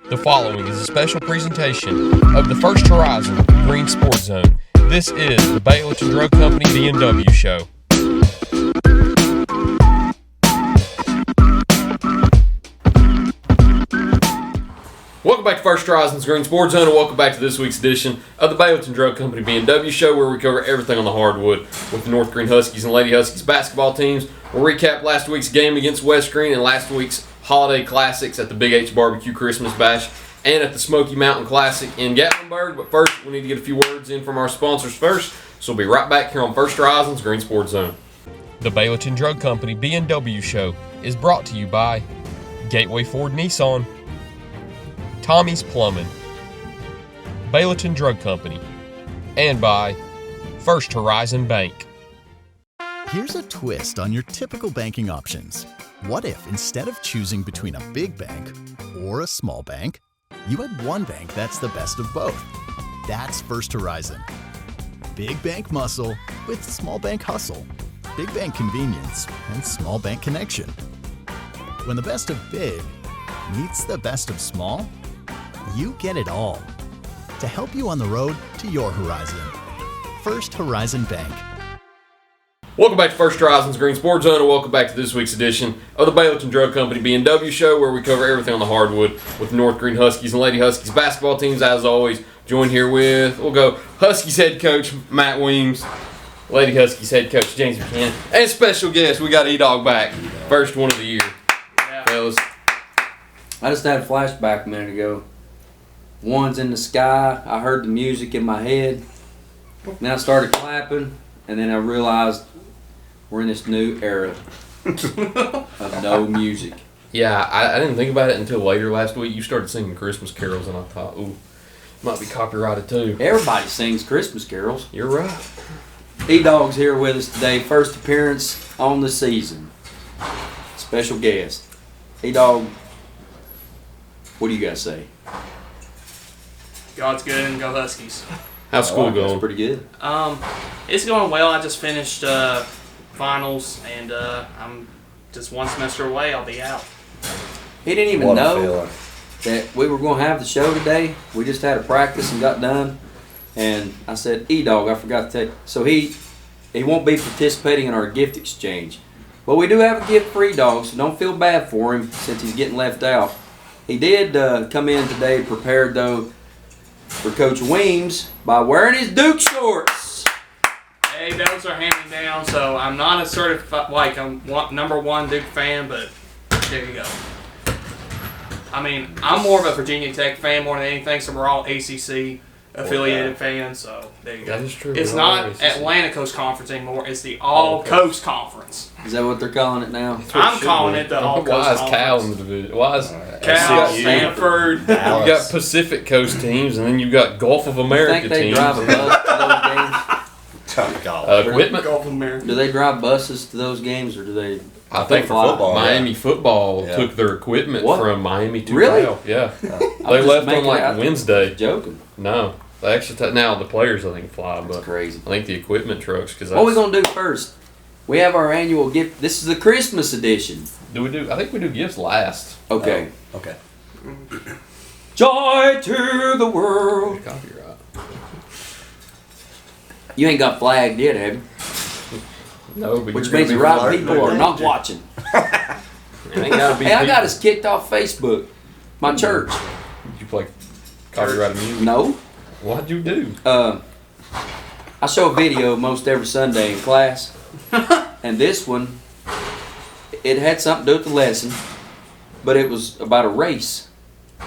The following is a special presentation of the First Horizon Green Sports Zone. This is the Baileyton Drug Company BNW show. Welcome back to First Horizon's Green Sports Zone, and welcome back to this week's edition of the Baileyton Drug Company BNW show, where we cover everything on the hardwood with the North Green Huskies and Lady Huskies basketball teams. We'll recap last week's game against West Green and last week's holiday classics at the Big H Barbecue Christmas Bash and at the Smoky Mountain Classic in Gatlinburg. But first, we need to get a few words in from our sponsors first, so we'll be right back here on First Horizon's Green Sports Zone. The Baileyton Drug Company BNW show is brought to you by Gateway Ford Nissan, Tommy's Plumbing, Baileyton Drug Company, and by First Horizon Bank. Here's a twist on your typical banking options. What if instead of choosing between a big bank or a small bank, you had one bank that's the best of both? That's First Horizon. Big bank muscle with small bank hustle. Big bank convenience and small bank connection. When the best of big meets the best of small, you get it all. To help you on the road to your horizon. First Horizon Bank. Welcome back to First Horizon's Green Sports Zone, and welcome back to this week's edition of the Baileyton Drug Company BNW show, where we cover everything on the hardwood with the North Green Huskies and Lady Huskies basketball teams. As always, joined here with, we'll go Huskies head coach Matt Weems, Lady Huskies head coach James McKinnon, and special guest, we got E-Dog back. First one of the year. Yeah. Fellas. I just had a flashback a minute ago. One's in the sky, I heard the music in my head, then I started clapping, and then I realized we're in this new era of no music. Yeah, I didn't think about it until later last week. You started singing Christmas carols, and I thought, ooh, might be copyrighted too. Everybody sings Christmas carols. You're right. E-Dog's here with us today, first appearance on the season. Special guest. E-Dog, what do you guys say? God's good and go Huskies. How's school going? That's pretty good. It's going well. I just finished finals, and I'm just one semester away. I'll be out. He didn't even know that we were going to have the show today. We just had a practice and got done. And I said, E-Dog, I forgot to tell you. So he won't be participating in our gift exchange. But we do have a gift for E-Dog, so don't feel bad for him since he's getting left out. He did come in today prepared, though, for Coach Weems by wearing his Duke shorts. Hey, those are handing down, so I'm not a certified, I'm number one Duke fan, but there you go. I mean, I'm more of a Virginia Tech fan more than anything, so we're all ACC affiliated fans, so there you go. That is true. It's not Atlantic Coast Conference anymore, it's the All Coast Conference. Is that what they're calling it now? I'm calling it the All Coast Conference. Why is Cal in the division? Why is Cal, Stanford? You got Pacific Coast teams, and then you've got Gulf of America think they teams. drive a bus to those games? Equipment. Gulf of America. Do they drive buses to those games, or do they? I think for football, Miami football took their equipment from Miami to Cal. Yeah, they left on like Wednesday. Joking. No, they actually now the players I think fly, That's but crazy. I think the equipment trucks. Because what are we gonna do first? We have our annual gift. This is the Christmas edition. Do we do? I think we do gifts last. Okay. Okay. Joy to the world. Copyright. You ain't got flagged yet, have you? No, but Which means the right people are not watching. Ain't gotta be Hey, I got people. us kicked off Facebook. My church. Did you play copyrighted music? No. What'd you do? I show a video most every Sunday in class. And this one, it had something to do with the lesson, but it was about a race.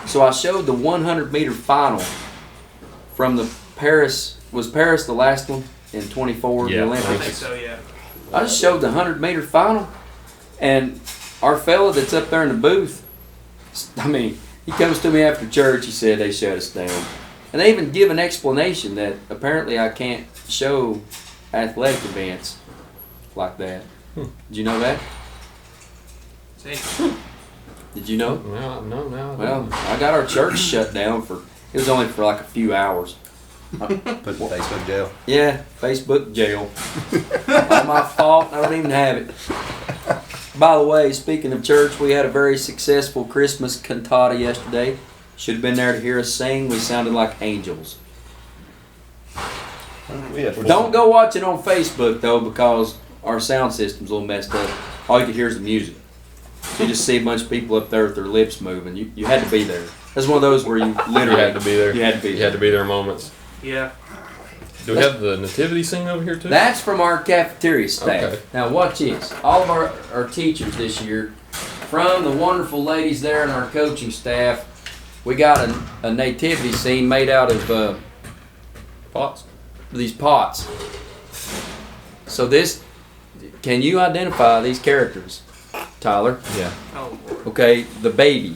So I showed the 100-meter final from the Paris. Was Paris the last one in 24, Yeah, the I Olympics? think so, yeah. I just showed the 100-meter final, and our fella that's up there in the booth, I mean, he comes to me after church, he said they shut us down. And they even give an explanation that apparently I can't show athletic events like that. Did you know that? See? Did you know? No. Well, I got our church shut down it was only for like a few hours. Put Facebook jail. Yeah, Facebook jail. Not my fault. I don't even have it. By the way, speaking of church, we had a very successful Christmas cantata yesterday. Should have been there to hear us sing. We sounded like angels. Don't go watch it on Facebook, though, because our sound system's a little messed up. All you can hear is the music. You just see a bunch of people up there with their lips moving. You had to be there. That's one of those where you literally had to be there. You had to be You there. had to be there moments. Yeah. Do we have the nativity scene over here too? That's from our cafeteria staff. Okay. Now watch this. All of our teachers this year, from the wonderful ladies there and our coaching staff, we got a nativity scene made out of Pots. these pots. So this, can you identify these characters, Tyler? Yeah. Oh, Lord. Okay, the baby.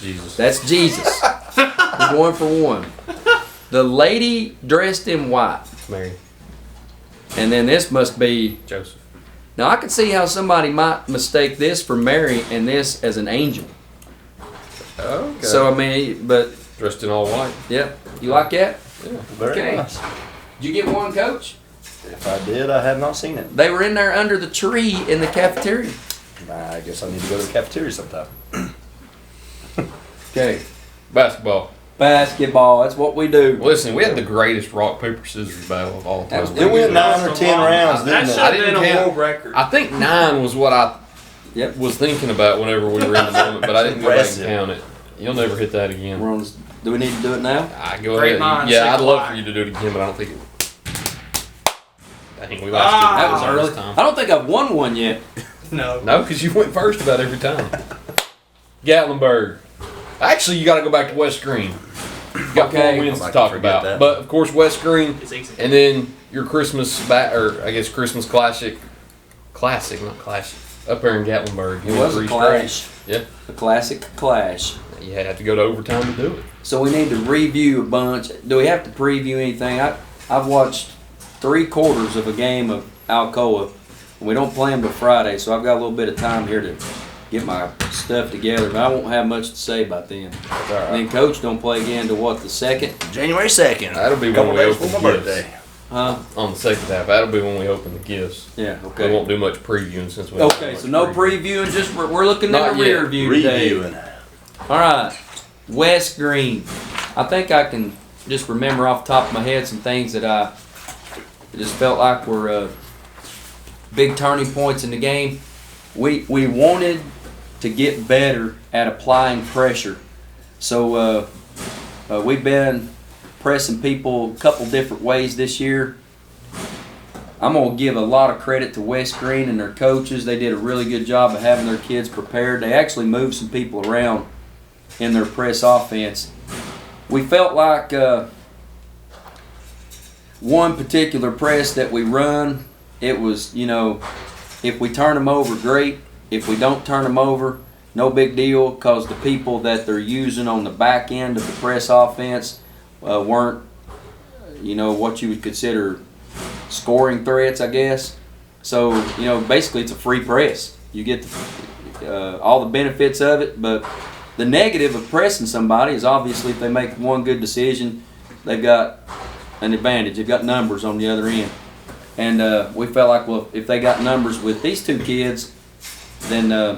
Jesus. That's Jesus. We're going for one. The lady dressed in white. Mary. And then this must be... Joseph. Now I can see how somebody might mistake this for Mary and this as an angel. Okay. So, I mean, but, Dressed in all white. yep. You like that? Yeah. Very Okay. nice. Did you get one, Coach? If I did, I have not seen it. They were in there under the tree in the cafeteria. I guess I need to go to the cafeteria sometime. Okay. Basketball. Basketball, that's what we do. Listen, we had the greatest rock, paper, scissors battle of all time. It went 9 or That's 10 a long- rounds, That didn't should it? I have didn't been a count. world record. I think 9 was what I Yep. was thinking about whenever we were in the moment, but I didn't go back and Impressive. count it. You'll never hit that again. We're on this, do we need to do it now? I go Great ahead. minds Yeah, think I'd love alike. for you to do it again, but I don't think it. Dang, we lost Ah, it. That was early. this time. I don't think I've won one yet. No. No, because you went first about every time. Gatlinburg. Actually, you got to go back to West Green. You got Okay. 4 wins I'd to like talk to forget about, that. but of course West Green, It's easy. and then your Christmas Christmas classic, not classic, up there in Gatlinburg. It was a clash. Yeah, A classic clash. you had to go to overtime to do it. So we need to review a bunch. Do we have to preview anything? I've watched 3/4 of a game of Alcoa, and we don't play them till Friday, so I've got a little bit of time here to get my stuff together. But I won't have much to say about them. That's all And then Coach don't play again till what, the 2nd? January 2nd. That'll be when Couple we days open for the my gifts. birthday. Huh? On the second half, that'll be when we open the gifts. Yeah. We Okay. won't do much previewing since we. don't do Okay. much So no previewing. Just we're looking Not at the yet. rear view today. Reviewing. All right, West Green. I think I can just remember off the top of my head some things that I just felt like were big turning points in the game. We wanted to get better at applying pressure, so we've been pressing people a couple different ways this year. I'm going to give a lot of credit to West Green and their coaches. They did a really good job of having their kids prepared. They actually moved some people around in their press offense. We felt like one particular press that we run, it was, if we turn them over, great. If we don't turn them over, no big deal, because the people that they're using on the back end of the press offense weren't, what you would consider scoring threats, I guess. So, basically it's a free press. You get all the benefits of it, but the negative of pressing somebody is obviously if they make one good decision, they've got an advantage. They've got numbers on the other end. And we felt like, well, if they got numbers with these two kids, then, they're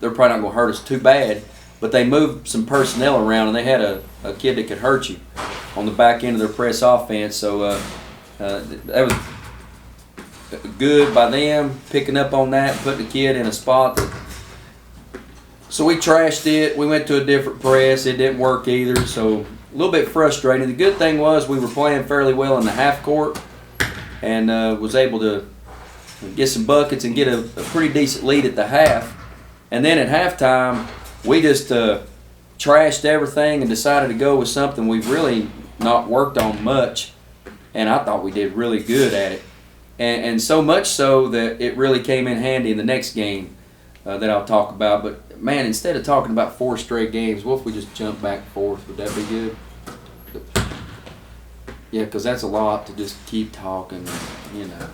probably not going to hurt us too bad. But they moved some personnel around, and they had a kid that could hurt you on the back end of their press offense. So that was good by them, picking up on that, putting the kid in a spot that. So we trashed it. We went to a different press. It didn't work either. So a little bit frustrating. The good thing was we were playing fairly well in the half court and was able to get some buckets and get a pretty decent lead at the half. And then at halftime, we just trashed everything and decided to go with something we've really not worked on much. And I thought we did really good at it. And so much so that it really came in handy in the next game that I'll talk about. But, man, instead of talking about 4 straight games, what if we just jump back and forth? Would that be good? Yeah, because that's a lot to just keep talking,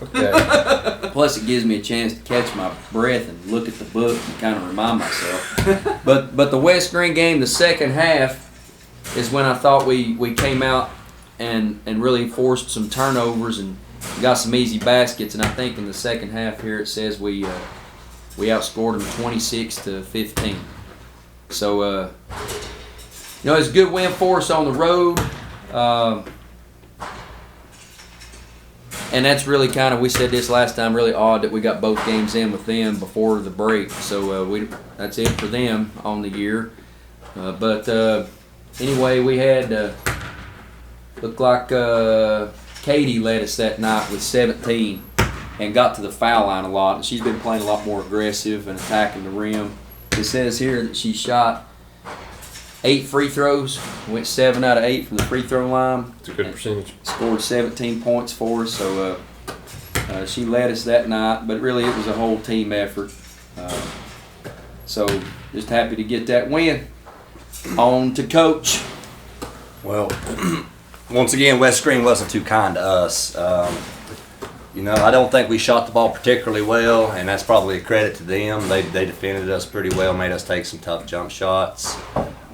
Okay. Plus, it gives me a chance to catch my breath and look at the book and kind of remind myself. But the West Green game, the second half, is when I thought we came out and really forced some turnovers and got some easy baskets. And I think in the second half here it says we outscored them 26-15. So it's a good win for us on the road. And that's really kind of, we said this last time, really odd that we got both games in with them before the break. So that's it for them on the year. But anyway, we had, looked like Katie led us that night with 17 and got to the foul line a lot. And she's been playing a lot more aggressive and attacking the rim. It says here that she shot 8 free throws, went 7 out of 8 from the free throw line. It's a good percentage. Scored 17 points for us, so she led us that night. But really, it was a whole team effort. So just happy to get that win. On to Coach. Well, once again, West Green wasn't too kind to us. I don't think we shot the ball particularly well, and that's probably a credit to them. They defended us pretty well, made us take some tough jump shots.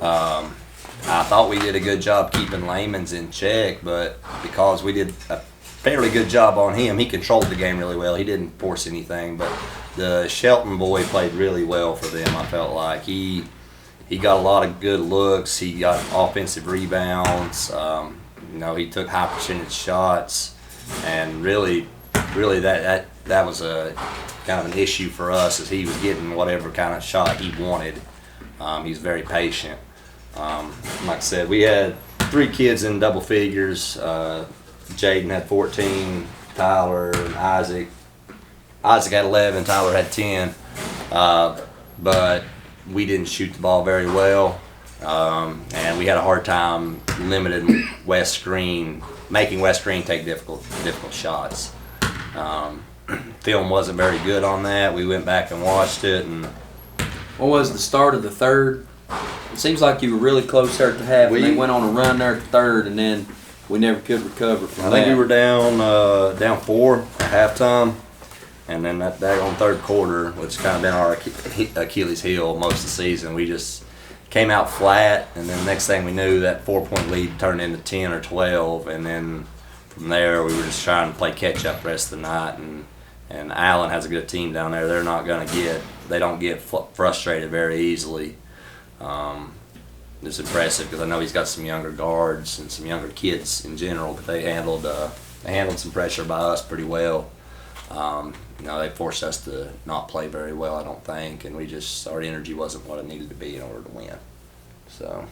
I thought we did a good job keeping Layman's in check, but because we did a fairly good job on him, he controlled the game really well. He didn't force anything, but the Shelton boy played really well for them. I felt like he got a lot of good looks. He got offensive rebounds. He took high percentage shots, and really that was a kind of an issue for us, as he was getting whatever kind of shot he wanted. He's very patient. Like I said, we had 3 kids in double figures. Jaden had 14, Tyler and Isaac. Isaac had 11, Tyler had 10. But we didn't shoot the ball very well. And we had a hard time limiting West Green, making West Green take difficult shots. Film wasn't very good on that. We went back and watched it, and What was the start of the third? It seems like you were really close there at the half, and they went on a run there at the third, and then we never could recover from that. I think we were down 4 at halftime, and then that on third quarter, which kind of been our Achilles heel most of the season, we just came out flat, and then the next thing we knew, that 4-point lead turned into 10 or 12, and then from there we were just trying to play catch up the rest of the night. And Allen has a good team down there. They don't get frustrated very easily. It's impressive because I know he's got some younger guards and some younger kids in general, but they handled some pressure by us pretty well. They forced us to not play very well, I don't think, and our energy wasn't what it needed to be in order to win. So,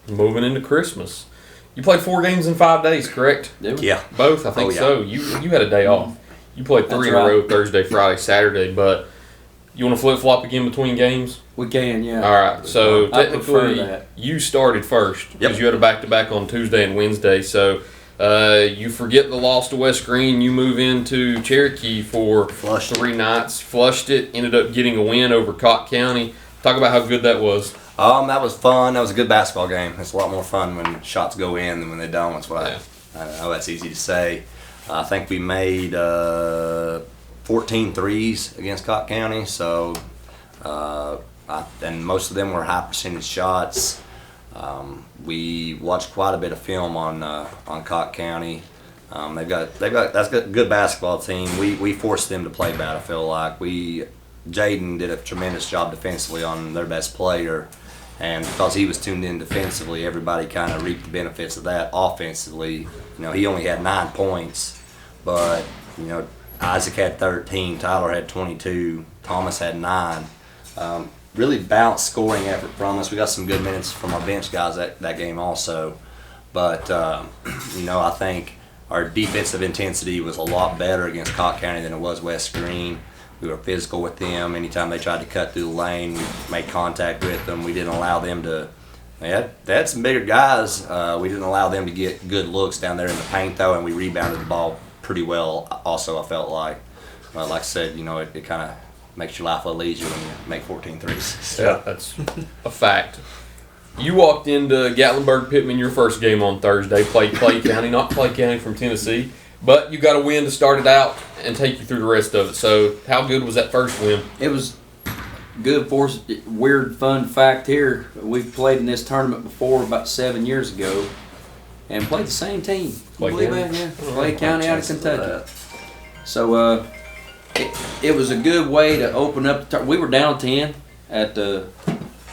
moving into Christmas, you played 4 games in 5 days, correct? Yeah, both. I think so. You had a day off. You played 3 in a row: Thursday, Friday, Saturday. But you want to flip flop again between games? We can, yeah. All right. So I prefer technically, that. you started first because you had a back-to-back on Tuesday and Wednesday. So you forget the loss to West Green. You move into Cherokee for 3 nights. Flushed it. Ended up getting a win over Cott County. Talk about how good that was. That was fun. That was a good basketball game. It's a lot more fun when shots go in than when they don't. That's what I know that's easy to say. I think we made 14 threes against Cott County, so and most of them were high percentage shots. We watched quite a bit of film on Cott County. That's a good basketball team. We forced them to play bad. I feel like Jaden did a tremendous job defensively on their best player, and because he was tuned in defensively, everybody kind of reaped the benefits of that offensively. He only had 9 points, but Isaac had 13, Tyler had 22, Thomas had 9. Really balanced scoring effort from us. We got some good minutes from our bench guys that game also, but I think our defensive intensity was a lot better against Cott County than it was West Green. We were physical with them. Anytime they tried to cut through the lane, we made contact with them. We didn't allow them to. They had some bigger guys. We didn't allow them to get good looks down there in the paint, though, and we rebounded the ball pretty well. Also, I felt like I said, it kind of makes your life a little easier when you make 14 threes. So. Yeah, that's a fact. You walked into Gatlinburg-Pittman your first game on Thursday, played Clay County, not Clay County from Tennessee, but you got a win to start it out and take you through the rest of it. So how good was that first win? It was good for us. Weird fun fact here, we've played in this tournament before about 7 years ago and played the same team. Clay County? Yeah. Clay County out of Kentucky. So it was a good way to open up. We were down 10 at the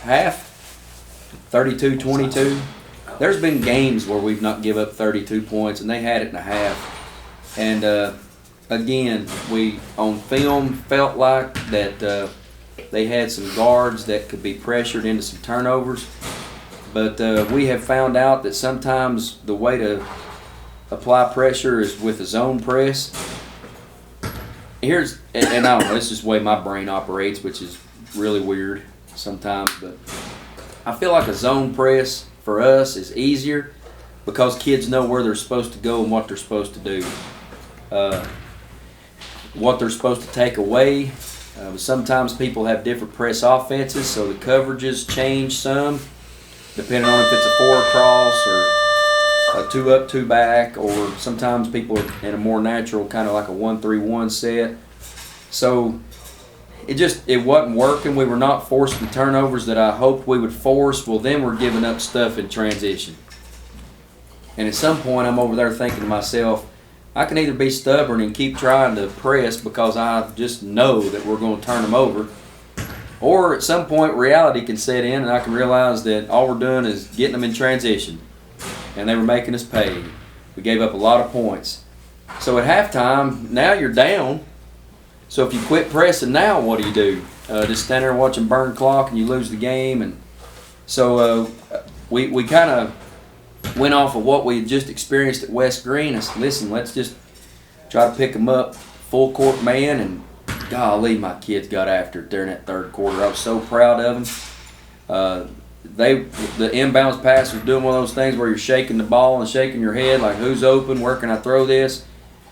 half, 32-22. There's been games where we've not give up 32 points, and they had it in a half. And again, we on film felt like that they had some guards that could be pressured into some turnovers. But we have found out that sometimes the way to apply pressure is with a zone press. And I don't know, this is the way my brain operates, which is really weird sometimes, but I feel like a zone press for us is easier because kids know where they're supposed to go and what they're supposed to do. What they're supposed to take away. Sometimes people have different press offenses, so the coverages change some, depending on if it's a 4 across or a 2 up, 2 back, or sometimes people are in a more natural kind of like a 1-3-1 set. So it wasn't working. We were not forcing the turnovers that I hoped we would force. Well, then we're giving up stuff in transition. And at some point, I'm over there thinking to myself, I can either be stubborn and keep trying to press because I just know that we're going to turn them over, or at some point reality can set in and I can realize that all we're doing is getting them in transition. And they were making us pay. We gave up a lot of points. So at halftime, now you're down. So if you quit pressing now, what do? Just stand there and watch them burn clock and you lose the game. And so we kind of went off of what we had just experienced at West Green. I said, listen, let's just try to pick them up full court man. And golly, my kids got after it during that third quarter. I was so proud of them. The inbounds pass was doing one of those things where you're shaking the ball and shaking your head like, who's open, where can I throw this?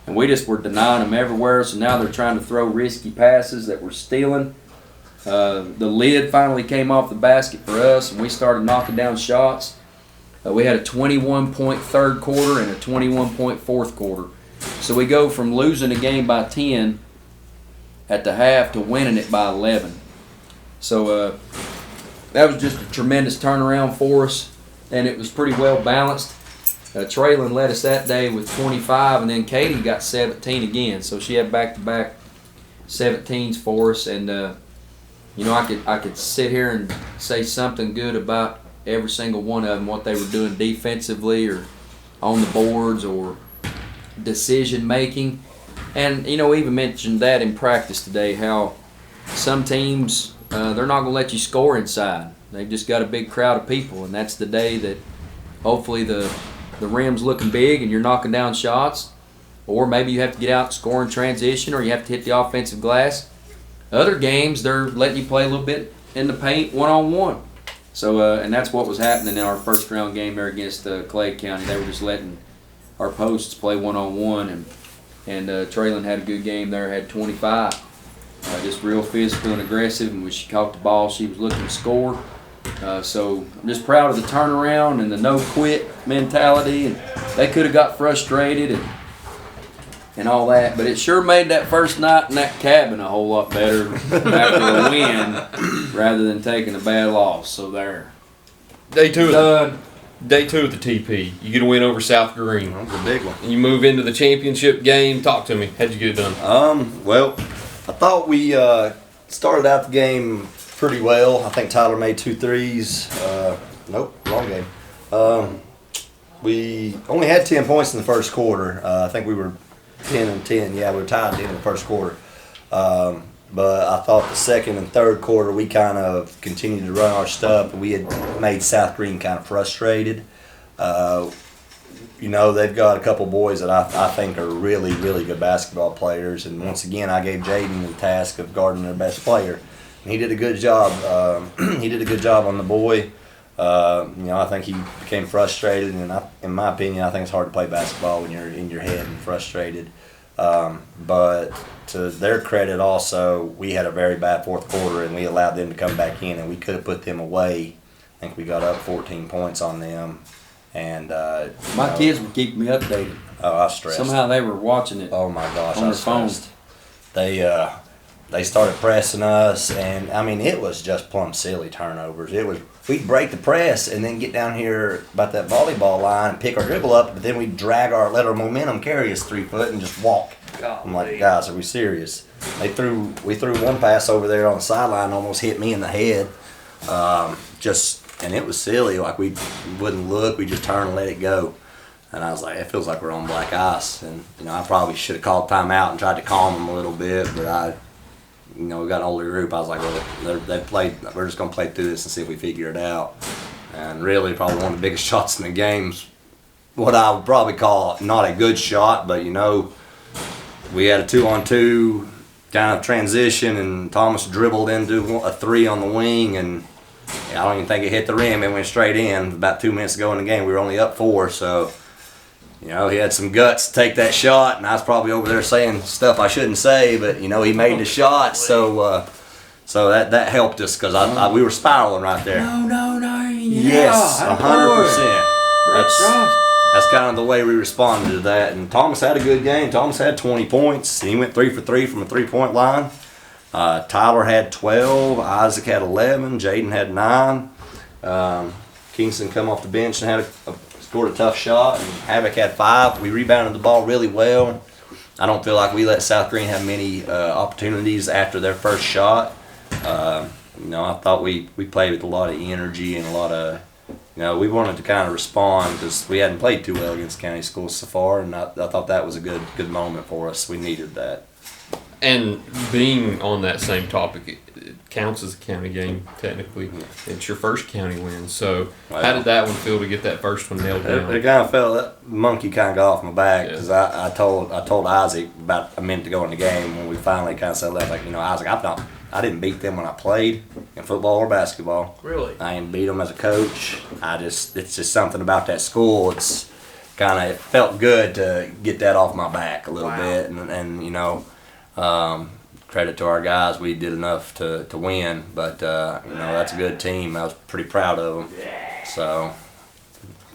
And we just were denying them everywhere, so now they're trying to throw risky passes that we're stealing. The lid finally came off the basket for us, and we started knocking down shots. We had a 21-point third quarter and a 21-point fourth quarter. So we go from losing a game by 10 at the half to winning it by 11. So that was just a tremendous turnaround for us, and it was pretty well balanced. Traylon led us that day with 25, and then Katie got 17 again. So she had back-to-back 17s for us, and I could sit here and say something good about every single one of them, what they were doing defensively or on the boards or decision making. And we even mentioned that in practice today, how some teams they're not going to let you score inside. They've just got a big crowd of people, and that's the day that hopefully the rim's looking big and you're knocking down shots, or maybe you have to get out and score in transition, or you have to hit the offensive glass. Other games, they're letting you play a little bit in the paint one-on-one. So, and that's what was happening in our first round game there against Clay County. They were just letting our posts play one-on-one, and Traylon had a good game there, had 25. Just real physical and aggressive, and when she caught the ball, she was looking to score. So I'm just proud of the turnaround and the no-quit mentality. And they could have got frustrated and all that, but it sure made that first night in that cabin a whole lot better after a win rather than taking a bad loss. So there. Day two at the TP. You get a win over South Green. That was a big one. And you move into the championship game. Talk to me. How'd you get it done? Well, I thought we started out the game pretty well. I think Tyler made 2 threes. Nope, wrong game. We only had 10 points in the first quarter. I think we were 10-10. Yeah, we were tied at the end of the first quarter. But I thought the second and third quarter we kind of continued to run our stuff. We had made South Green kind of frustrated. They've got a couple boys that I think are really, really good basketball players. And once again, I gave Jaden the task of guarding their best player. And he did a good job. He did a good job on the boy. I think he became frustrated, and in my opinion, I think it's hard to play basketball when you're in your head and frustrated. But to their credit also, we had a very bad fourth quarter, and we allowed them to come back in, and we could have put them away. I think we got up 14 points on them. And my kids would keep me updated. Oh, I was stressed. Somehow they were watching it. Oh my gosh, on I their was stressed. They started pressing us, and I mean it was just plumb silly turnovers. We'd break the press and then get down here about that volleyball line and pick our dribble up, but then we'd let our momentum carry us 3 foot and just walk. I'm like, guys, are we serious? We threw one pass over there on the sideline, almost hit me in the head. Just and it was silly. Like we wouldn't look, we just turn and let it go. And I was like, it feels like we're on black ice. And I probably should have called timeout and tried to calm them a little bit, but we got an older group. I was like, well, they played. We're just gonna play through this and see if we figure it out. And really, probably one of the biggest shots in the game's what I would probably call not a good shot, but we had a 2-on-2 kind of transition, and Thomas dribbled into a 3 on the wing, and I don't even think it hit the rim. It went straight in. About 2 minutes ago in the game, we were only up 4, so he had some guts to take that shot, and I was probably over there saying stuff I shouldn't say, but he made the shot, so that helped us because we were spiraling right there. No. Yes, 100%. That's kind of the way we responded to that. And Thomas had a good game. Thomas had 20 points. He went 3 for 3 from a 3-point line. Tyler had 12. Isaac had 11. Jaden had 9. Kingston come off the bench and scored a tough shot. And Havoc had 5. We rebounded the ball really well. I don't feel like we let South Green have many opportunities after their first shot. I thought we played with a lot of energy and a lot of, we wanted to kind of respond because we hadn't played too well against county schools so far, and I thought that was a good moment for us. We needed that. And being on that same topic, it counts as a county game technically. It's your first county win. So how did that one feel to get that first one nailed down? It kind of felt that monkey kind of got off my back because I told Isaac about a minute to go in the game when we finally kind of settled that, like, Isaac, I didn't beat them when I played in football or basketball. Really? I didn't beat them as a coach. It's just something about that school. It felt good to get that off my back a little bit, and credit to our guys, we did enough to win. But that's a good team. I was pretty proud of them. So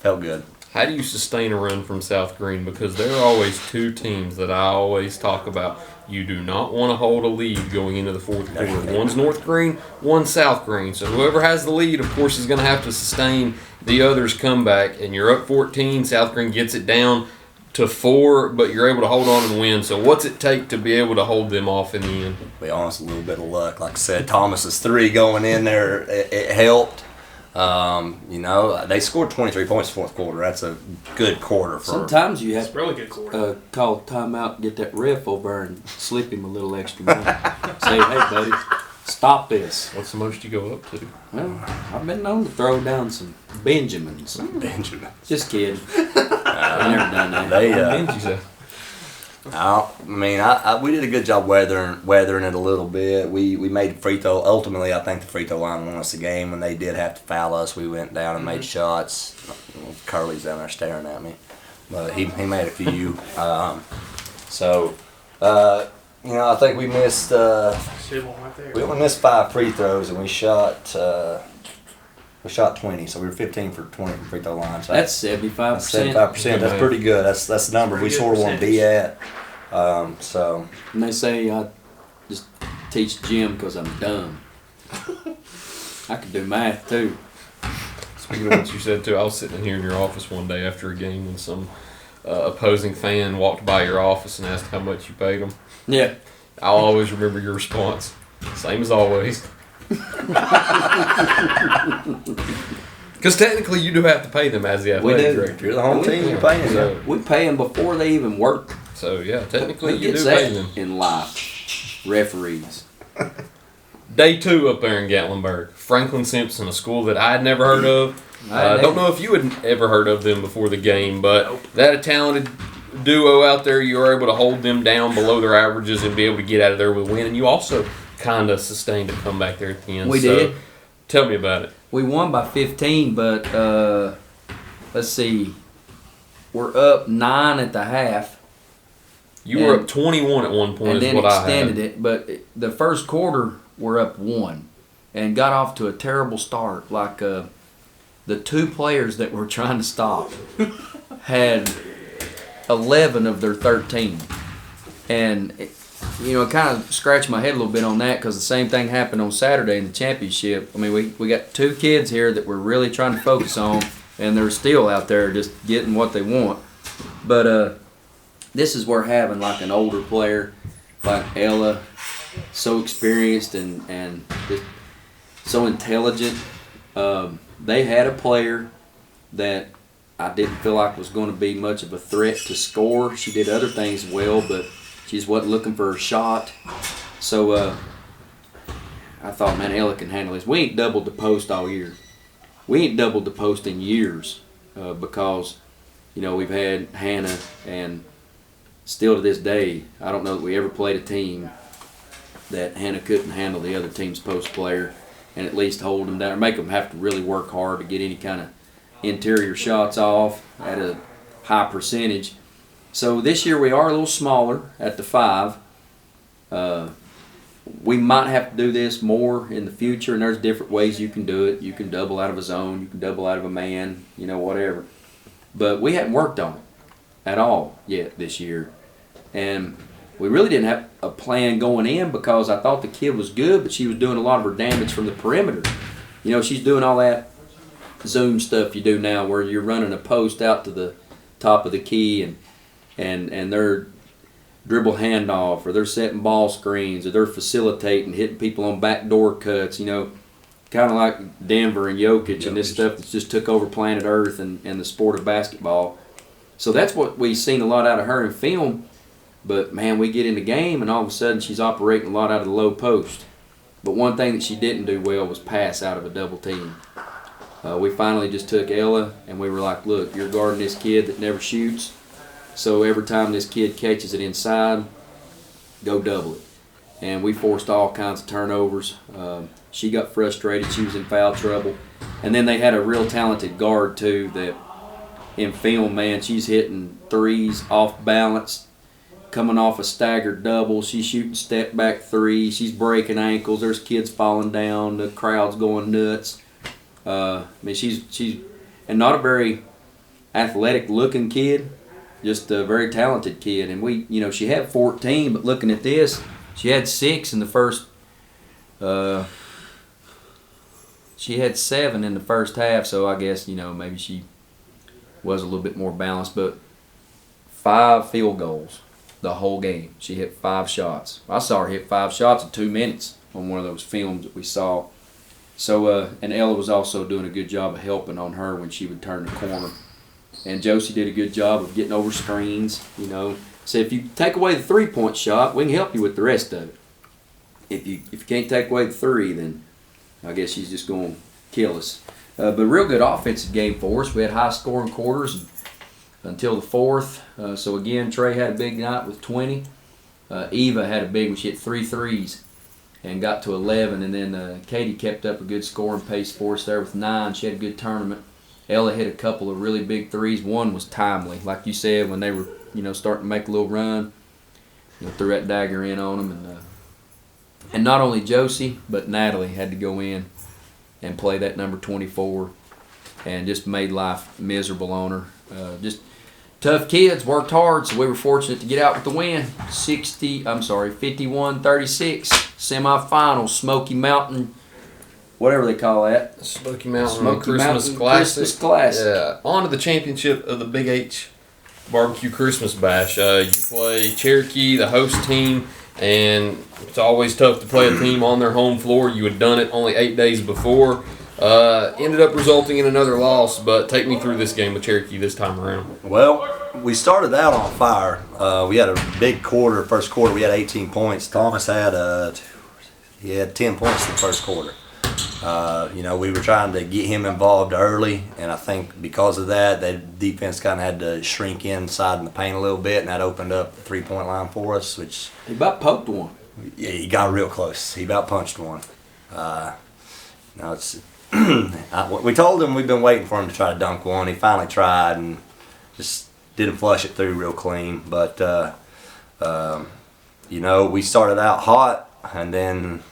felt good. How do you sustain a run from South Green? Because there are always 2 teams that I always talk about. You do not want to hold a lead going into the fourth quarter. One's North Green, one's South Green. So whoever has the lead, of course, is going to have to sustain the other's comeback. And you're up 14. South Green gets it down to 4, but you're able to hold on and win. So what's it take to be able to hold them off in the end? To be honest, a little bit of luck. Like I said, Thomas's 3 going in there, it helped. They scored 23 points in the fourth quarter. That's a good quarter for. Sometimes you have really good quarter. Call timeout, get that ref over and slip him a little extra money. Say, hey, buddy, stop this. What's the most you go up to? Well, I've been known to throw down some Benjamins. Just kidding. I've never done that. We did a good job weathering it a little bit. We made free throw. Ultimately, I think the free throw line won us the game. When they did have to foul us, we went down and made shots. Curly's down there staring at me, but he made a few. I think we missed. We only missed 5 free throws, and we shot 20, so we were 15 for 20 from free throw line. So that's 75%. 75%. That's pretty good. That's the number we sort of want to be at. And they say I just teach gym because I'm dumb. I could do math too. Speaking of what you said too, I was sitting in here in your office one day after a game, and some opposing fan walked by your office and asked how much you paid them. Yeah. I'll always remember your response. Same as always. Because technically you do have to pay them as the athletic director. You're the whole team you're paying. So we pay them before they even work. So yeah, technically Who you gets do that pay them. in life? Referees. Day 2 up there in Gatlinburg. Franklin Simpson, a school that I had never heard of. I don't know if you had ever heard of them before the game, but that a talented duo out there. You were able to hold them down below their averages and be able to get out of there with a win. And you also kind of sustained a comeback there at the end. We did. Tell me about it. We won by 15, but let's see. We're up 9 at the half. You were up 21 at one point, and is then what I had. extended it. But the first quarter, we're up 1, and got off to a terrible start. Like the 2 players that we're trying to stop had 11 of their 13, and it kind of scratched my head a little bit on that because the same thing happened on Saturday in the championship. I mean, we got 2 kids here that we're really trying to focus on, and they're still out there just getting what they want. But this is where having like an older player like Ella, so experienced and just so intelligent, they had a player that I didn't feel like was going to be much of a threat to score. She did other things well, but she just wasn't looking for a shot. So I thought, man, Ella can handle this. We ain't doubled the post all year. We ain't doubled the post in years because, we've had Hannah, and still to this day, I don't know that we ever played a team that Hannah couldn't handle the other team's post player and at least hold them down or make them have to really work hard to get any kind of interior shots off at a high percentage. So this year we are a little smaller at the 5. We might have to do this more in the future, and there's different ways you can do it. You can double out of a zone, you can double out of a man, whatever. But we hadn't worked on it at all yet this year. And we really didn't have a plan going in because I thought the kid was good, but she was doing a lot of her damage from the perimeter. She's doing all that Zoom stuff you do now where you're running a post out to the top of the key and they're dribble handoff, or they're setting ball screens, or they're facilitating, hitting people on backdoor cuts, kind of like Denver and Jokic and this stuff that just took over planet Earth and the sport of basketball. So that's what we've seen a lot out of her in film. But, man, we get in the game, and all of a sudden she's operating a lot out of the low post. But one thing that she didn't do well was pass out of a double team. We finally just took Ella, and we were like, look, you're guarding this kid that never shoots. So every time this kid catches it inside, go double it. And we forced all kinds of turnovers. She got frustrated. She was in foul trouble. And then they had a real talented guard, too, that in film, man, she's hitting threes off balance, coming off a staggered double. She's shooting step back threes. She's breaking ankles. There's kids falling down. The crowd's going nuts. She's and not a very athletic looking kid, just a very talented kid. And she had 14, but looking at this, she had 6 in the first. She had 7 in the first half, so I guess maybe she was a little bit more balanced. But 5 field goals the whole game. She hit 5 shots. I saw her hit 5 shots in 2 minutes on one of those films that we saw. So, and Ella was also doing a good job of helping on her when she would turn the corner. And Josie did a good job of getting over screens, So if you take away the 3-point shot, we can help you with the rest of it. If you can't take away the 3, then I guess she's just going to kill us. But real good offensive game for us. We had high scoring quarters until the 4th. So again, Trey had a big night with 20. Eva had a big one. She hit 3 threes and got to 11. And then Katie kept up a good scoring pace for us there with 9. She had a good tournament. Ella hit a couple of really big threes. One was timely, like you said, when they were starting to make a little run. Threw that dagger in on them, and not only Josie but Natalie had to go in and play that number 24, and just made life miserable on her. Just tough kids, worked hard, so we were fortunate to get out with the win. 51-36 semifinals, Smoky Mountain. Whatever they call that. Smoky Mountain Christmas Classic. Yeah. On to the championship of the Big H Barbecue Christmas Bash. You play Cherokee, the host team, and it's always tough to play a team on their home floor. You had done it only 8 days before. Ended up resulting in another loss, but take me through this game with Cherokee this time around. Well, we started out on fire. We had a big quarter. First quarter, we had 18 points. Thomas had 10 points in the first quarter. We were trying to get him involved early, and I think because of that, the defense kind of had to shrink inside in the paint a little bit, and that opened up the 3-point line for us. Which he about poked one. Yeah, he got real close. He about punched one. It's we told him we've been waiting for him to try to dunk one. He finally tried and just didn't flush it through real clean. But we started out hot, and then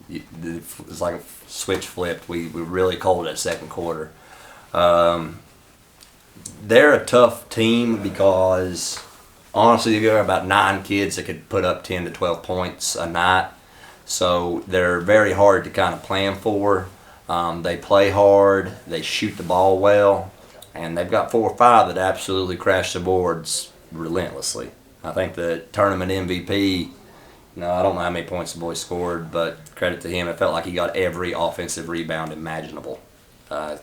it was like a switch flipped. We were really cold that second quarter. They're a tough team because honestly, there are about 9 kids that could put up 10 to 12 points a night. So they're very hard to kind of plan for. They play hard, they shoot the ball well, and they've got 4 or 5 that absolutely crash the boards relentlessly. I think the tournament MVP, I don't know how many points the boy scored, but credit to him, it felt like he got every offensive rebound imaginable.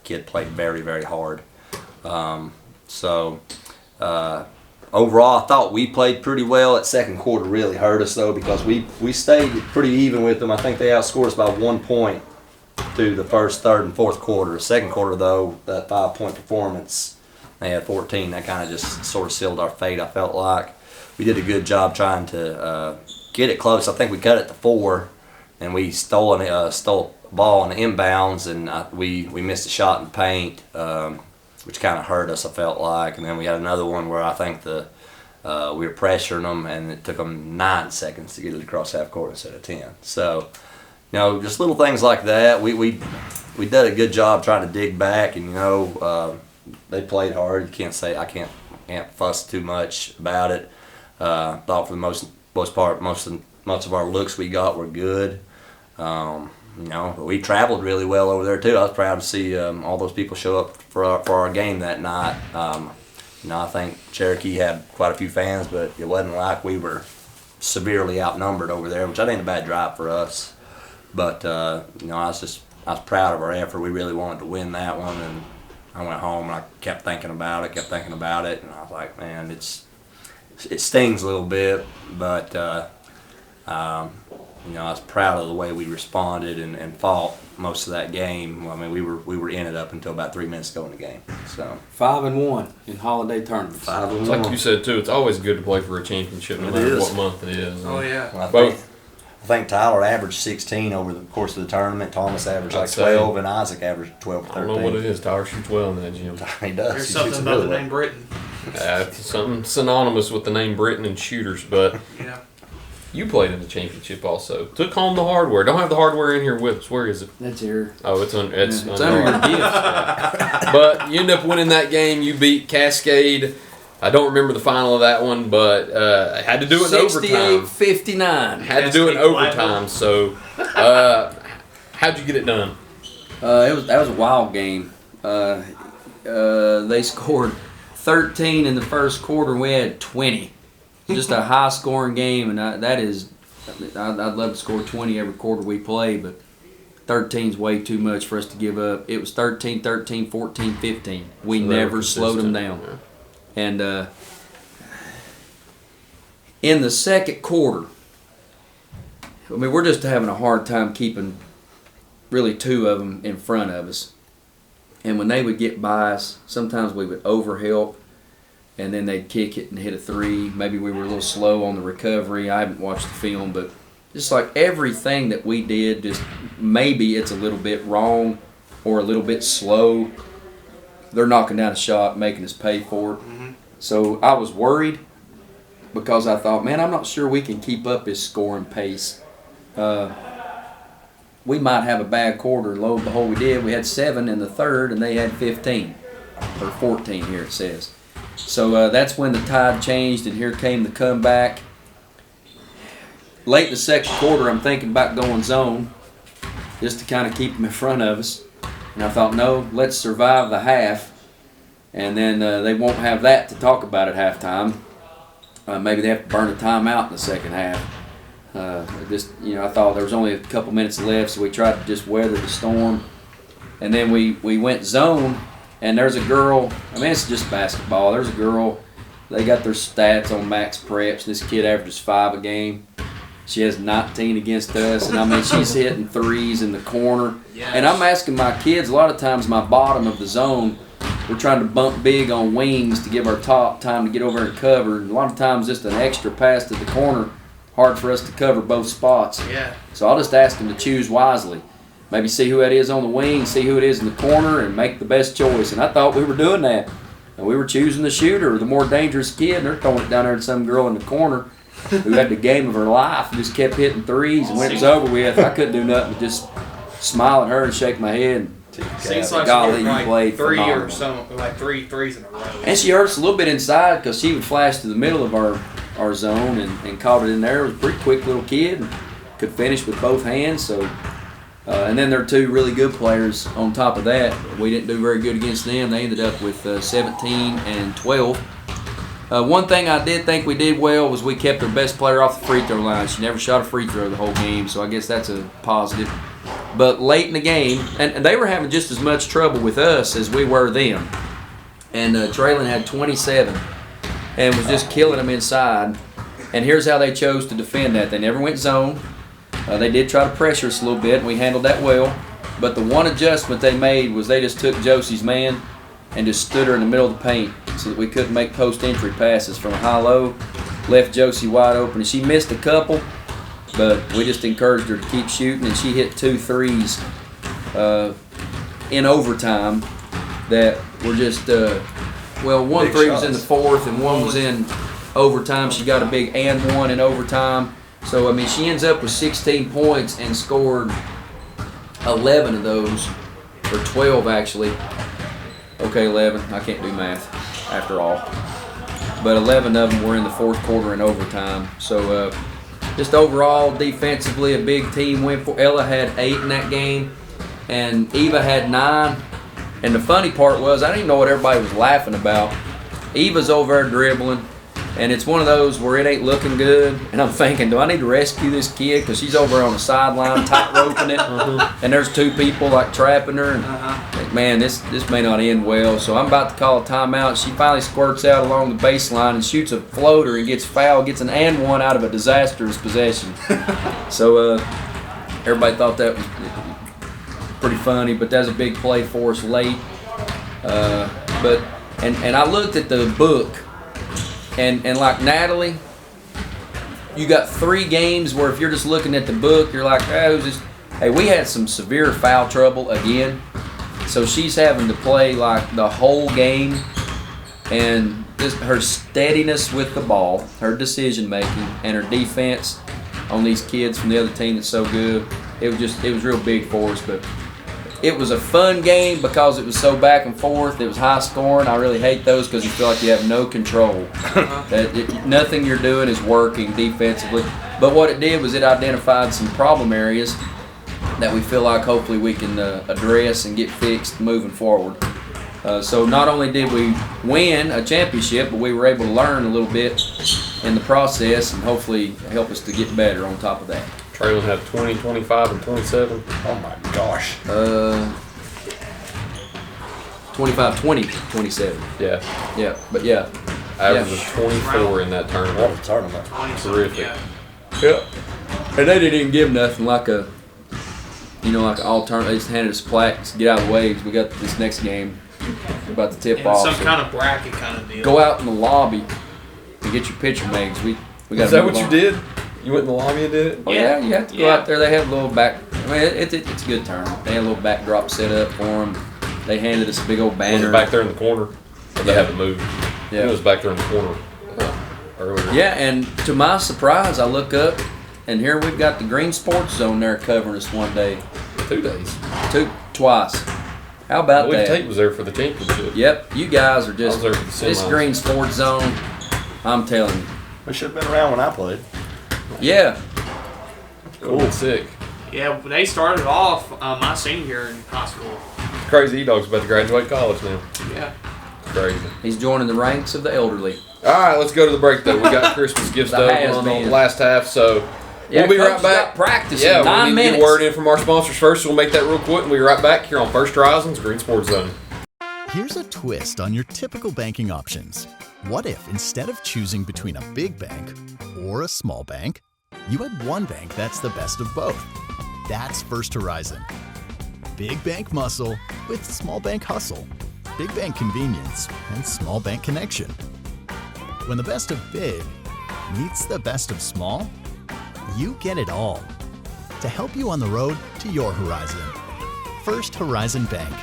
Kid played very, very hard. Overall, I thought we played pretty well. That second quarter really hurt us, though, because we stayed pretty even with them. I think they outscored us by 1 point through the first, third, and fourth quarter. The second quarter, though, that 5-point performance, they had 14. That kind of just sort of sealed our fate, I felt like. We did a good job trying to get it close. I think we cut it to 4, and we stole a ball on the inbounds, and we missed a shot in the paint, which kind of hurt us, I felt like. And then we had another one where I think we were pressuring them, and it took them 9 seconds to get it across half court instead of 10. So, just little things like that. We did a good job trying to dig back, and they played hard. You can't say I can't fuss too much about it. Thought for the most part, most of our looks we got were good. But we traveled really well over there too. I was proud to see all those people show up for our game that night. I think Cherokee had quite a few fans, but it wasn't like we were severely outnumbered over there, which I think is a bad drive for us. But I was proud of our effort. We really wanted to win that one, and I went home and I kept thinking about it, and I was like, man, it stings a little bit, but I was proud of the way we responded and fought most of that game. I mean, we were in it up until about 3 minutes to go in the game. So 5-1 in holiday tournaments. 5-1. It's like you said too. It's always good to play for a championship, no matter what month it is. Oh yeah. Well, I think Tyler averaged 16 over the course of the tournament. Thomas averaged like 12, and Isaac averaged 12 or 13. I don't know what it is. Tyler shoots well in that gym. He does. There's He something shoots about really the well. name Britton. Something synonymous with the name Britton and shooters, but Yeah. you played in the championship also. Took home the hardware. Don't have the hardware in here with us. Where is it? That's here. Oh, it's under It's under your gift. But you end up winning that game. You beat Cascade. I don't remember the final of that one, but had to do it in overtime. 68-59. Had to do it in overtime. So, how'd you get it done? That was a wild game. They scored 13 in the first quarter, and we had 20. Just a high-scoring game, and I'd love to score 20 every quarter we play, but 13's way too much for us to give up. It was 13, 13, 14, 15. We never slowed them down. Yeah. And in the second quarter, I mean, we're just having a hard time keeping really 2 of them in front of us. And when they would get by us, sometimes we would overhelp, and then they'd kick it and hit a 3. Maybe we were a little slow on the recovery. I haven't watched the film, but just like everything that we did, just maybe it's a little bit wrong or a little bit slow. They're knocking down a shot, making us pay for it. Mm-hmm. So I was worried because I thought, man, I'm not sure we can keep up this scoring pace. We might have a bad quarter. Lo and behold, we did. We had 7 in the third, and they had 15 or 14 here it says. So that's when the tide changed, and here came the comeback. Late in the second quarter, I'm thinking about going zone just to kind of keep them in front of us. And I thought, no, let's survive the half, and then they won't have that to talk about at halftime. Maybe they have to burn a timeout in the second half. I thought there was only a couple minutes left, so we tried to just weather the storm. And then we went zone, and there's a girl. I mean, it's just basketball. There's a girl. They got their stats on max preps. This kid averages 5 a game. She has 19 against us, and I mean, she's hitting 3s in the corner. Yes. And I'm asking my kids, a lot of times my bottom of the zone, we're trying to bump big on wings to give our top time to get over and cover. And a lot of times just an extra pass to the corner, hard for us to cover both spots. Yeah. So I'll just ask them to choose wisely. Maybe see who that is on the wing, see who it is in the corner, and make the best choice. And I thought we were doing that. And we were choosing the shooter, the more dangerous kid, and they're throwing it down there to some girl in the corner who had the game of her life and just kept hitting 3s. And when it was over with, I couldn't do nothing but just smile at her and shake my head. Seems like golly, she you like played 3 phenomenal. or something, like 3 threes in a row. And she hurt us a little bit inside because she would flash to the middle of our zone and caught it in there. It was a pretty quick little kid and could finish with both hands. So, and then there are 2 really good players on top of that. We didn't do very good against them. They ended up with 17 and 12. One thing I did think we did well was we kept our best player off the free throw line. She never shot a free throw the whole game, so I guess that's a positive. But late in the game, and they were having just as much trouble with us as we were them. And Traylon had 27 and was just killing them inside. And here's how they chose to defend that. They never went zone. They did try to pressure us a little bit, and we handled that well. But the one adjustment they made was they just took Josie's man and just stood her in the middle of the paint so that we couldn't make post-entry passes from high-low. Left Josie wide open, and she missed a couple, but we just encouraged her to keep shooting, and she hit 2 threes in overtime that were just, one big three was in the shots. fourth, and one was in overtime. She got a big and one in overtime. So, I mean, she ends up with 16 points and scored 11 of those, or 12 actually. Okay, 11. I can't do math after all. But 11 of them were in the fourth quarter in overtime. So, just overall, defensively, a big team win. Ella had 8 in that game, and Eva had 9. And the funny part was, I didn't even know what everybody was laughing about. Eva's over there dribbling, and it's one of those where it ain't looking good. And I'm thinking, do I need to rescue this kid? Because she's over on the sideline, tight roping it, and there's 2 people like trapping her. And think, man, this may not end well. So I'm about to call a timeout. She finally squirts out along the baseline and shoots a floater and gets fouled, gets an and one out of a disastrous possession. So everybody thought that was pretty funny, but that's a big play for us late. But I looked at the book, and like Natalie, you got 3 games where if you're just looking at the book, you're like, hey, we had some severe foul trouble again. So she's having to play like the whole game, and just her steadiness with the ball, her decision making, and her defense on these kids from the other team that's so good. It was real big for us, but it was a fun game because it was so back and forth. It was high scoring. I really hate those because you feel like you have no control. Nothing you're doing is working defensively. But what it did was it identified some problem areas that we feel like hopefully we can address and get fixed moving forward. So not only did we win a championship, but we were able to learn a little bit in the process and hopefully help us to get better on top of that. Traylon had 20, 25, and 27. Oh my gosh. 25, 20, 27. Yeah. Yeah, but yeah. Average of 24 in that What tournament. a tournament. Terrific. Yeah. Yeah. And they didn't even give nothing like like an alternative. They just handed us plaques, get out of the way, 'cause we got this next game about to tip Yeah, off. some So kind of bracket kind of deal. go out in the lobby and get your picture made. 'Cause we got. Is that what you did? You went in the lobby and did it? Oh, yeah, you have to go Yeah. out there. They have a little back. I mean, it's a good tournament. They had a little backdrop set up for them. They handed us a big old Was banner. it back there in the corner? Or they haven't moved? Yeah. It was back there in the corner earlier. Yeah, and to my surprise, I look up, and here we've got the Green Sports Zone there covering us one day. 2 days. Twice. How I about believe that? Tate was there for the championship. Yep, you guys are I just was there for the this semis. Green Sports Zone. I'm telling you. We should have been around when I played. Yeah, Cool. Sick. Yeah, they started off my senior year in high school. Crazy E-Dog's about to graduate college now. Yeah. Crazy. he's joining the ranks of the elderly. All right, let's go to the break, though. We got Christmas gift The stuff has on the been. last half, so Yeah, we'll be Coach right back. got practice in Yeah, 9 we need to minutes. get a word in from our sponsors first, so we'll make that real quick, and we'll be right back here on First Horizons Green Sports Zone. Here's a twist on your typical banking options. What if instead of choosing between a big bank or a small bank, you had one bank that's the best of both? That's First Horizon. Big bank muscle with small bank hustle. Big bank convenience and small bank connection. When the best of big meets the best of small, you get it all. To help you on the road to your horizon. First Horizon Bank.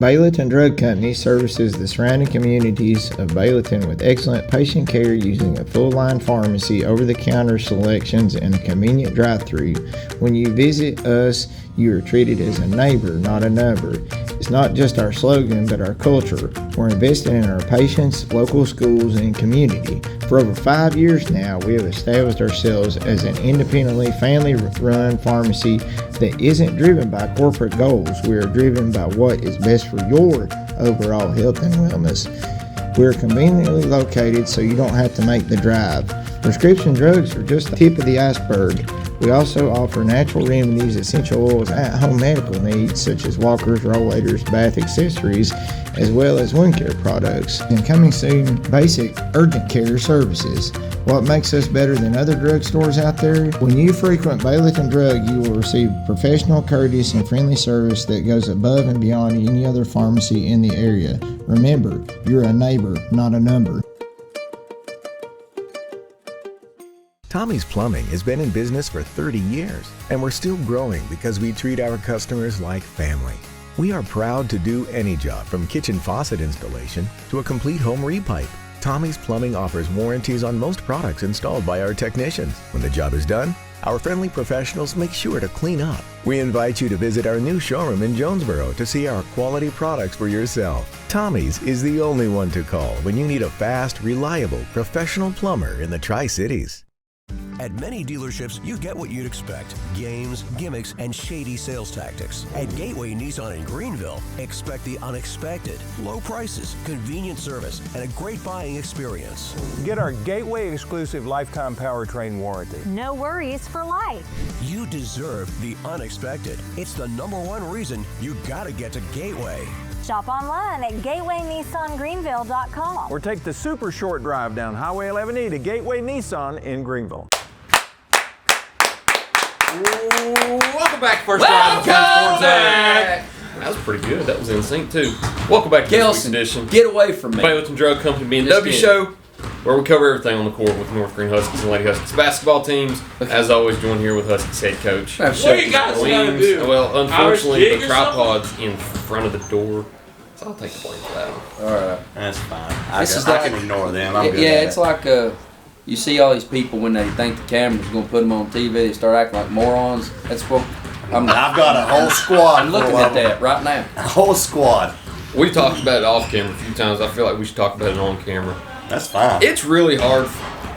Baileyton Drug Company services the surrounding communities of Baileyton with excellent patient care using a full-line pharmacy, over-the-counter selections, and a convenient drive-thru. When you visit us, you are treated as a neighbor, not a number. It's not just our slogan, but our culture. We're investing in our patients, local schools, and community. For over 5 years now, we have established ourselves as an independently family-run pharmacy that isn't driven by corporate goals. We are driven by what is best for your overall health and wellness. We're conveniently located so you don't have to make the drive. Prescription drugs are just the tip of the iceberg. We also offer natural remedies, essential oils, at-home medical needs such as walkers, rollators, bath accessories, as well as wound care products. And coming soon, basic urgent care services. What makes us better than other drugstores out there? When you frequent Baileyton Drug, you will receive professional, courteous, and friendly service that goes above and beyond any other pharmacy in the area. Remember, you're a neighbor, not a number. Tommy's Plumbing has been in business for 30 years, and we're still growing because we treat our customers like family. We are proud to do any job from kitchen faucet installation to a complete home repipe. Tommy's Plumbing offers warranties on most products installed by our technicians. When the job is done, our friendly professionals make sure to clean up. We invite you to visit our new showroom in Jonesboro to see our quality products for yourself. Tommy's is the only one to call when you need a fast, reliable, professional plumber in the Tri-Cities. At many dealerships, you get what you'd expect. Games, gimmicks, and shady sales tactics. At Gateway Nissan in Greenville, expect the unexpected. Low prices, convenient service, and a great buying experience. Get our Gateway exclusive lifetime powertrain warranty. No worries for life. You deserve the unexpected. It's the #1 reason you gotta get to Gateway. Shop online at gatewaynissangreenville.com. Or take the super short drive down Highway 11E to Gateway Nissan in Greenville. Welcome back to First Drive. That was pretty good. That was in sync too. Welcome back to this week's edition. Get away from me. Baileyton Drug Company BNW show, where we cover everything on the court with North Green Huskies and Lady Huskies basketball teams. As always, joined here with Huskies head coach. What are you guys gonna do? Well, unfortunately, the tripod's in front of the door, so I'll take the blame for that one. All right. That's fine. I This is can like- ignore them. I'm good Yeah, at it's it. like you see all these people when they think the camera's going to put them on TV, they start acting like morons. That's what I've got a whole squad. I'm looking at that right now. A whole squad. We talked about it off camera a few times. I feel like we should talk about it on camera. That's fine. It's really hard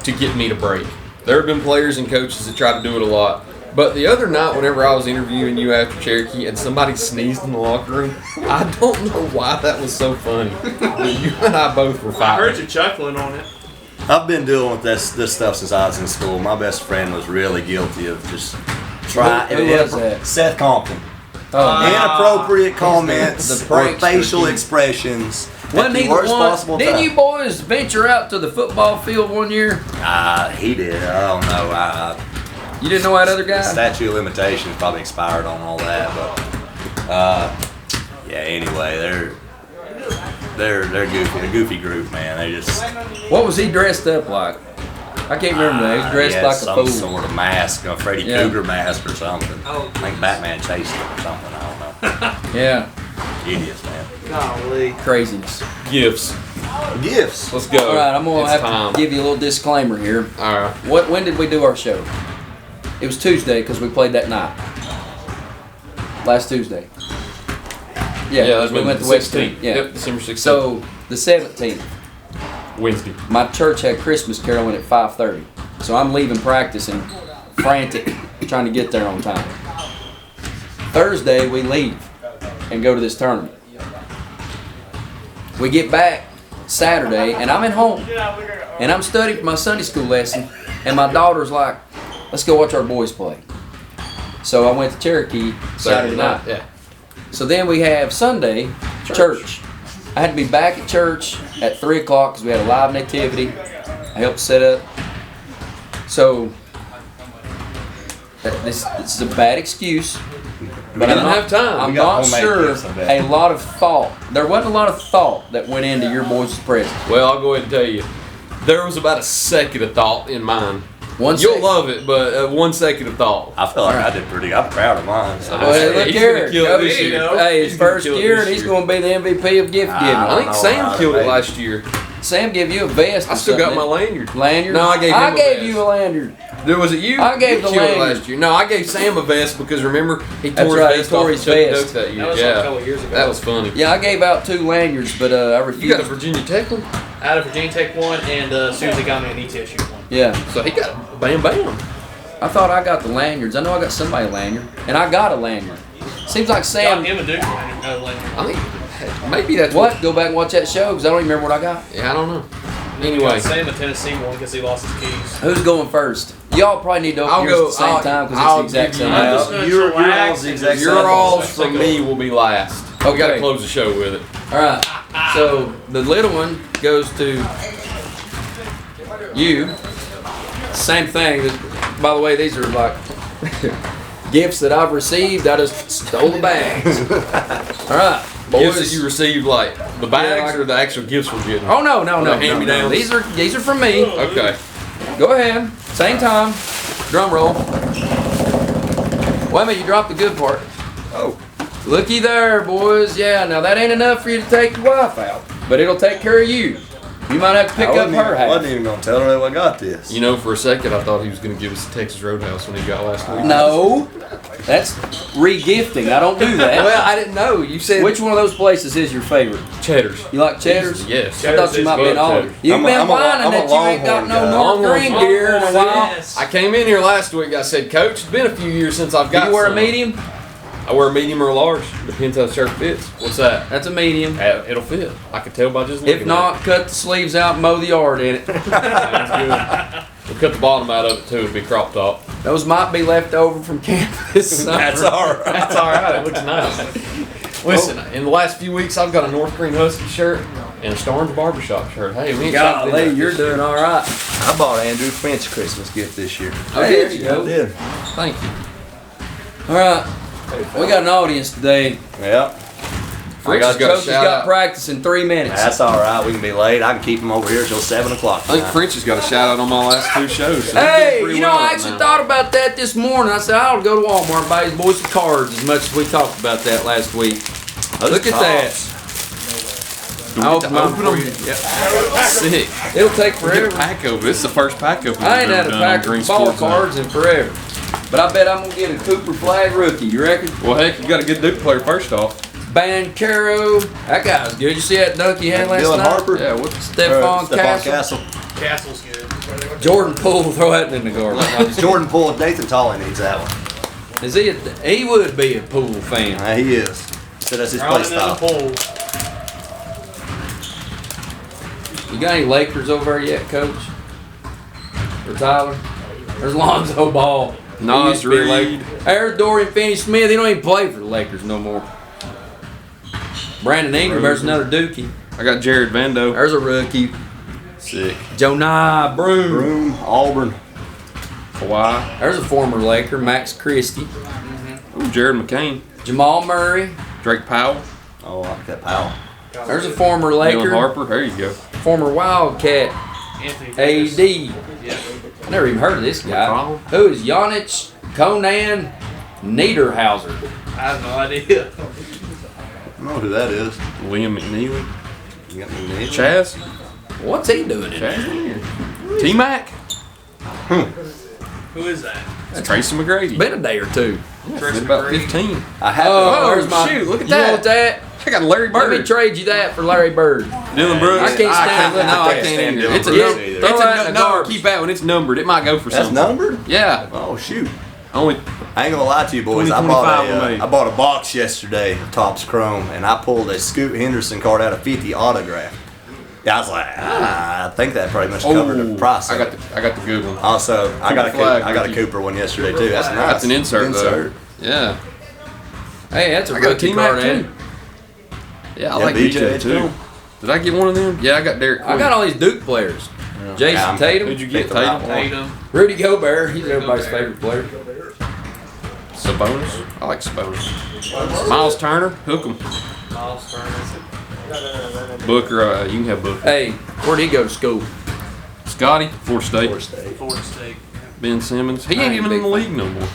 to get me to break. There have been players and coaches that try to do it a lot. But the other night, whenever I was interviewing you after Cherokee and somebody sneezed in the locker room, I don't know why that was so funny. But you and I both were I fired. heard you chuckling on it. I've been dealing with this stuff since I was in school. My best friend was really guilty of just trying. Who was that? Seth Compton. Oh, Inappropriate comments the or prankster. facial expressions. Wasn't at he the the worst one? possible Didn't time. you boys venture out to the football field one year? He did. I don't know. You didn't know that other guy? The statute of limitations probably expired on all that, but yeah. Anyway, they're goofy. A goofy group, man. They just. What was he dressed up like? I can't remember that. He was dressed he had like a some fool. sort of mask, a Freddy Krueger mask or something. Oh. I think Batman chased him or something. I don't know. Yeah, Idiots, man. Golly. craziness. Gifts. Gifts. Let's go. All right, I'm gonna It's have time. to give you a little disclaimer here. All right. When did we do our show? It was Tuesday because we played that night. Last Tuesday. Yeah, that's we went to West 16th. Yeah. Yep, December 16th. So the 17th, Wednesday. my church had Christmas caroling at 5:30. So I'm leaving practice and frantic, trying to get there on time. Thursday we leave and go to this tournament. We get back Saturday and I'm at home and I'm studying for my Sunday school lesson and my daughter's like, let's go watch our boys play. So I went to Cherokee Saturday night. Yeah. So then we have Sunday, church. I had to be back at church at 3 o'clock because we had a live nativity. I helped set up. So this is a bad excuse. But didn't have time. I'm We got not homemade sure gifts, I bet. a lot of thought. There wasn't a lot of thought that went into your boys' present. Well, I'll go ahead and tell you. There was about a second of thought in mine. One You'll second. love it, but 1 second of thought. I feel like I did pretty. I'm proud of mine. So. Well, hey, look He's here. gonna kill it this year. Hey, his He's gonna first kill it year, this and he's year. going to be the MVP of gift giving. I think know Sam about it, killed it baby. last year. Sam gave you a vest. I or still got my something. lanyard. Lanyard? No, I gave him a gave vest. you a lanyard. Was it you? I gave You the killed it lanyard. last year. No, I gave Sam a vest because remember he That's tore right, his vest he tore off his and Chuck vest. Duck that year. That was yeah, like a couple years ago. That was funny. Yeah, I gave out 2 lanyards, but I refused. You got a Virginia Tech one? Out of Virginia Tech one, and Susie got me an ETSU one. Yeah, So he got a bam bam. I thought I got the lanyards. I know I got somebody a lanyard, and I got a lanyard. Seems like Got Sam. him a Duke lanyard. I think maybe that's What? Go back and watch that show because I don't even remember what I got. Yeah, I don't know. Anyway. Saying the Tennessee one because he lost his keys. Who's going first? Y'all probably need to open yours at the same time because it's the exact same. I'm just gonna chillax. Your alls from me will be last. We got to close the show with it. All right. So the little one goes to you. Same thing. By the way, these are like gifts that I've received. I just stole the bags. All right, boys. Gifts that you received, like the bags or the actual gifts we're getting? Oh no. Hand-me-downs? These are from me. Okay. Go ahead. Same time. Drum roll. Wait a minute, you dropped the good part. Oh. Looky there, boys. Yeah, now that ain't enough for you to take your wife out, but it'll take care of you. You might have to pick up her I half. wasn't even going to tell her that I got this. You know, for a second, I thought he was going to give us the Texas Roadhouse when he got last week. No, that's re-gifting. I don't do that. Well, I didn't know. You said Which one of those places is your favorite? Cheddar's. You like Cheddar's? Yes. I thought you might be an Alder. You've been whining that you ain't got no North Green gear in a while. I came in here last week. I said, Coach, it's been a few years since I've got Do you wear a some." medium? I wear a medium or a large. Depends how the shirt fits. What's that? That's a medium. It'll fit. I can tell by just looking If not, at cut the sleeves out and mow the yard in it. it. Sounds good. We'll cut the bottom out of it too. It'll be crop top. Those might be left over from campus. That's all right. That's all right. It looks nice. Listen, in the last few weeks, I've got a North Green Husky shirt and a Starnes Barbershop shirt. Hey, we ain't shopped in Golly, that you're this year. doing all right. I bought Andrew Finch a Christmas gift this year. Hey, there you go. I did. Thank you. All right. We got an audience today. Yep. Fritz Coach got a has shout got out. practice in 3 minutes. That's all right. We can be late. I can keep him over here till 7 o'clock. I think French has got a shout out on my last 2 shows. So he's Hey, doing pretty you know, well I right actually now. thought about that this morning. I said, I'll go to Walmart and buy these boys some cards as much as we talked about that last week. Look at that. I'll open mine for you. Yep. Sick. It'll take Get a forever. pack opener. This is the first pack opener. I ain't we've had a ever done on pack Green of ball Sports Zone. cards in forever. But I bet I'm going to get a Cooper Flag rookie. You reckon? Well, heck, you got a good Duke player first off. Bancaro. That guy's good. You see that dunk he had last Dylan night? Harper? Yeah, what's Stephon Castle. Castle's good. Jordan Poole. Throw that in the garbage. Jordan Poole, Dathan Tolley needs that one. Is he? He would be a Poole fan. He is. So that's his play Running in the style. pool. You got any Lakers over there yet, Coach? Or Tyler? There's Lonzo Ball. He Nas used to be a Laker. Reed. There's Dorian Finney-Smith. He don't even play for the Lakers no more. Brandon Ingram. There's another Dookie. I got Jared Vando. There's a rookie. Sick. Jonah Broom. Broom, Auburn. Kawhi. There's a former Laker, Max Christie. Ooh, Jared McCain. Jamal Murray. Drake Powell. Oh, I like that Powell. There's a former Dylan Laker. Harper. There you go. Former Wildcat. Anthony Davis. AD. Yeah. I never even heard of this guy. McCollum. Who is Giannis Conan Niederhauser? I have no idea. I don't know who that is. Liam McNeely. You got me next. Chaz. What's he doing in Chaz there? in here. T-Mac. Who is that? That's Tracy McGrady. Been a day or two. It's about 15. I have Oh, Oh, there's my. shoot, look at you that. want that? I got Larry Let me Bird. trade you that for Larry Bird. Dylan Brooks. I can't stand No, I can't stand either. Dylan It's a Brooks number. either. Throw that in the No, garbage. keep that one. It's numbered. It might go for That's something. numbered? Yeah. Oh, shoot. Only I ain't gonna lie to you boys. 2025 with me. I bought a box yesterday of Topps Chrome, and I pulled a Scoot Henderson card out of 50 autograph. Yeah, I was like, I think that pretty much covered the price. I of got it. the good one. Also, I got a Flag Cooper, Cooper one yesterday too. That's nice. That's an insert, though. Yeah. Hey, that's a I got a rookie T-Mac card, ain't too. it? Yeah, I Yeah, like BJ BJ too. too. Did I get one of them? Yeah, I got Derek I Queen. got all these Duke players. Jason Yeah, Tatum. Who'd you get? Pick the right Tatum? one. Tatum. Rudy Gobert. He's everybody's favorite player. Sabonis. I like Sabonis. Miles Turner. Hook 'em. Miles Turner. Booker. You can have Booker. Hey, where'd he go to school? Scotty. Florida State. Florida State. Ben Simmons. He I ain't ain't even a in the big league no more.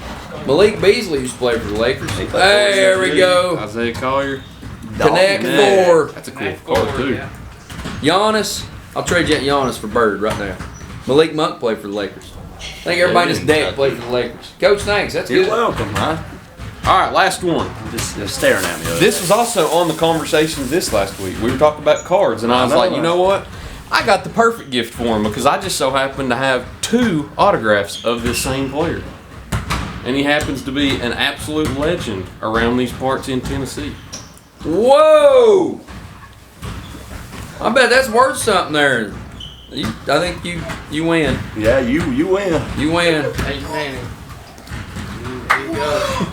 Malik Beasley used to play for the Lakers. Hey, played for there we go. Isaiah Collier. Connect Yeah. four. That's a cool card too. Yeah. Giannis. I'll trade you Giannis for Bird right now. Malik Monk played for the Lakers. I think everybody in this deck played for the Lakers. Coach, thanks. That's You're good. welcome, huh? All right, last one. Just staring at me. This was also on the conversations this last week. We were talking about cards, and I was I know like, that. you know what? I got the perfect gift for him because I just so happen to have 2 autographs of this same player. And he happens to be an absolute legend around these parts in Tennessee. Whoa! I bet that's worth something there. I think you win. Yeah, you win. You win. Hey, Manny. There you go.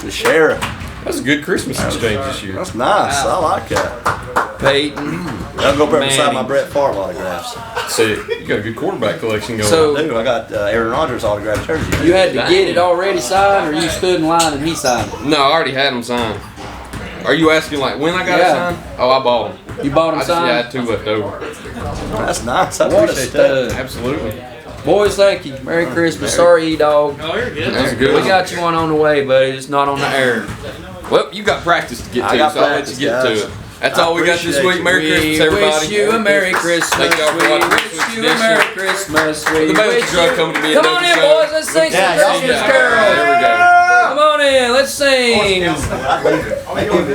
The sheriff. That's a good Christmas exchange this year. That's nice. I like that. Peyton. I'll go right beside Manny. my Brett Favre autographs. See, you got a good quarterback collection going. So- I do. I got Aaron Rodgers autographed jersey. You had to get it already signed, or you stood in line and he signed it? No, I already had them signed. Are you asking like when I got it Yeah. signed? Oh, I bought them. You bought them I just signed? had 2 left over. That's nice. I What a appreciate that. stud. Absolutely. Boys, thank you. Merry Christmas. Sorry, E-Dog. No, you're good. That's good. We got you one on the way, buddy. It's not on the air. Well, you got practice to get I to, got so I'll let practice, you get guys. to it. That's I all we got this appreciate week. you. Merry Christmas, everybody. wish you a Merry Christmas. Thank y'all for We watching this wish week's you a edition. Merry Christmas. We The Baileyton wish Drug you- Company BNW Come on in, show. boys. Let's sing some Christmas carols. There we go. Come on in. Let's sing.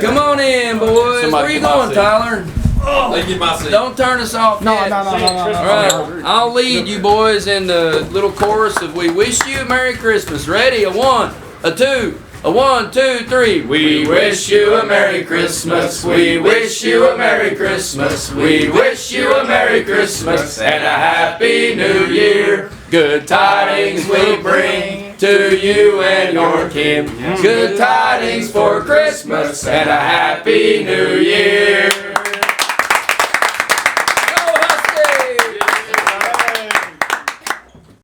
Come on in, boys. Somebody Where you get my going, seat. Tyler? Let me get my seat. Don't turn us off yet. No. All right, I'll lead you boys in the little chorus of "We Wish You a Merry Christmas." Ready? A 1, a 2, a 1, 2, 3. We wish you a Merry Christmas. We wish you a Merry Christmas. We wish you a Merry Christmas and a Happy New Year. Good tidings we bring to you and your kin. Good tidings for Christmas and a Happy New Year.